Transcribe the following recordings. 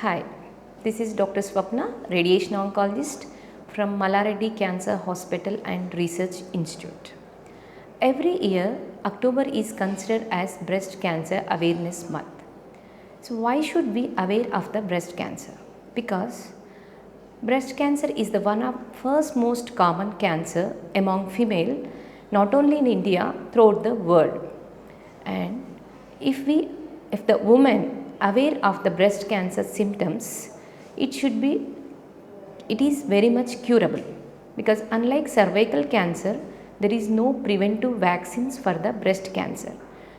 Hi, this is Dr. Swapna, radiation oncologist from Malareddy Cancer Hospital and Research Institute. Every year, October is considered as Breast Cancer Awareness Month. So, why should we aware of the breast cancer? Because breast cancer is the one of first most common cancer among female, not only in India, throughout the world. And if the woman aware of the breast cancer symptoms, it is very much curable, because unlike cervical cancer, there is no preventive vaccines for the breast cancer.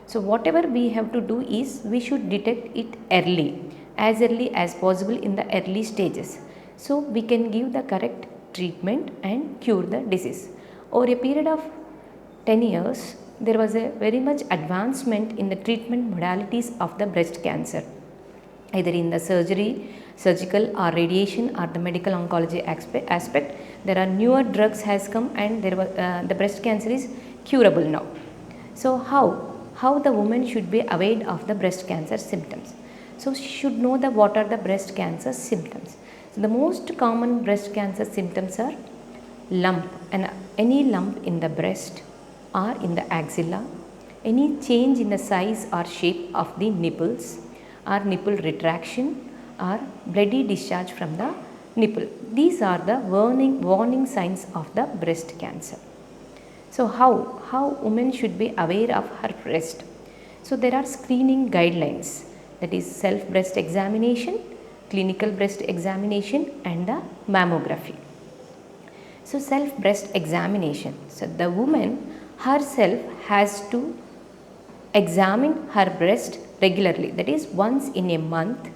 So whatever we have to do is we should detect it as early as possible in the early stages, so we can give the correct treatment and cure the disease. Over a period of 10 years, there was a very much advancement in the treatment modalities of the breast cancer, either in the surgical or radiation or the medical oncology aspect. There are newer drugs has come, and the breast cancer is curable now. So how the woman should be aware of the breast cancer symptoms? So she should know what are the breast cancer symptoms. So the most common breast cancer symptoms are lump, and any lump in the breast or in the axilla, any change in the size or shape of the nipples, or nipple retraction, or bloody discharge from the nipple. These are the warning signs of the breast cancer. So how women should be aware of her breast? So there are screening guidelines, that is self breast examination, clinical breast examination, and the mammography. So self breast examination. So the woman herself has to examine her breast regularly, that is once in a month.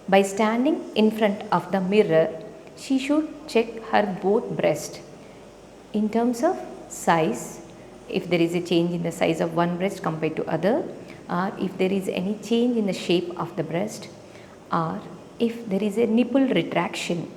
By standing in front of the mirror, she should check her both breast in terms of size, if there is a change in the size of one breast compared to other, or if there is any change in the shape of the breast, or if there is a nipple retraction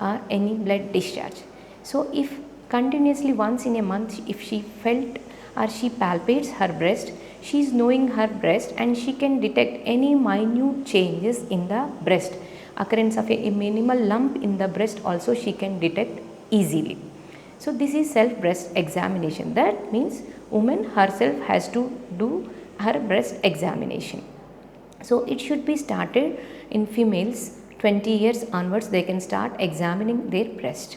or any blood discharge. So if continuously once in a month, if she felt or she palpates her breast, she is knowing her breast, and she can detect any minute changes in the breast. Occurrence of a minimal lump in the breast also she can detect easily. So this is self breast examination. That means woman herself has to do her breast examination. So it should be started in females 20 years onwards, they can start examining their breast.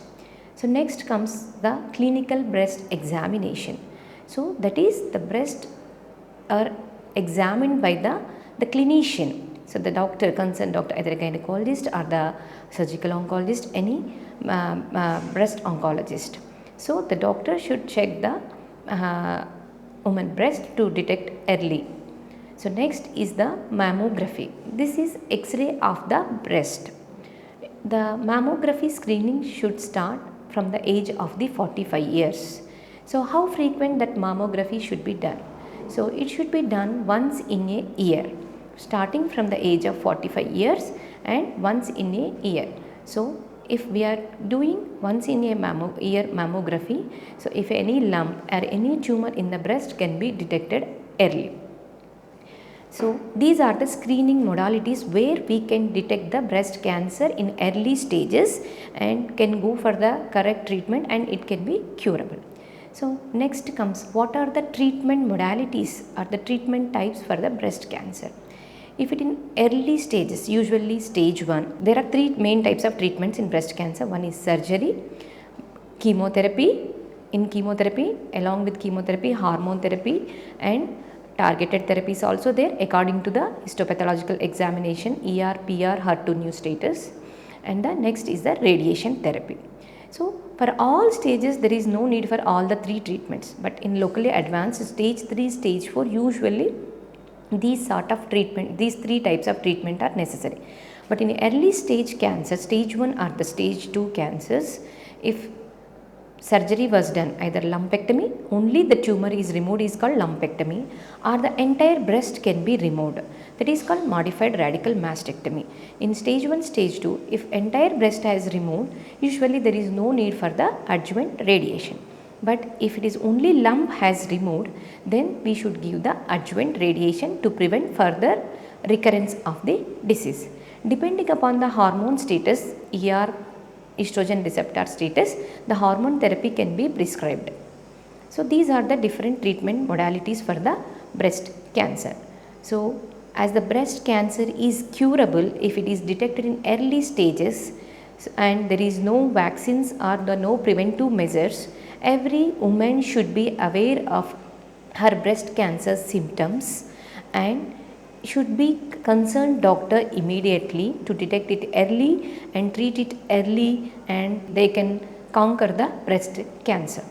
So next comes the clinical breast examination. So that is the breast are examined by the clinician. So the concerned doctor, either a gynecologist or the surgical oncologist, any breast oncologist. So the doctor should check the woman breast to detect early. So next is the mammography. This is X-ray of the breast. The mammography screening should start from the age of the 45 years. So how frequent that mammography should be done? So it should be done once in a year, starting from the age of 45 years and once in a year. So if we are doing once in a year mammography, so if any lump or any tumor in the breast can be detected early. So these are the screening modalities where we can detect the breast cancer in early stages and can go for the correct treatment, and it can be curable. So next comes, what are the treatment modalities or the treatment types for the breast cancer? If it in early stages, usually stage 1, there are three main types of treatments in breast cancer. One is surgery, chemotherapy. In chemotherapy, along with chemotherapy, hormone therapy and targeted therapy is also there according to the histopathological examination, ER, PR, HER2 new status. And the next is the radiation therapy. So for all stages, there is no need for all the three treatments, but in locally advanced stage 3, stage 4, usually these three types of treatment are necessary. But in early stage cancer, stage 1 or the stage 2 cancers, if surgery was done, either lumpectomy, only the tumor is removed, is called lumpectomy, or the entire breast can be removed, that is called modified radical mastectomy. In stage 1, stage 2, if entire breast has removed, usually there is no need for the adjuvant radiation. But if it is only lump has removed, then we should give the adjuvant radiation to prevent further recurrence of the disease. Depending upon the hormone status, ER, estrogen receptor status, the hormone therapy can be prescribed. So these are the different treatment modalities for the breast cancer. So as the breast cancer is curable if it is detected in early stages and there is no vaccines or no preventive measures, every woman should be aware of her breast cancer symptoms and should be concerned doctor immediately to detect it early and treat it early, and they can conquer the breast cancer.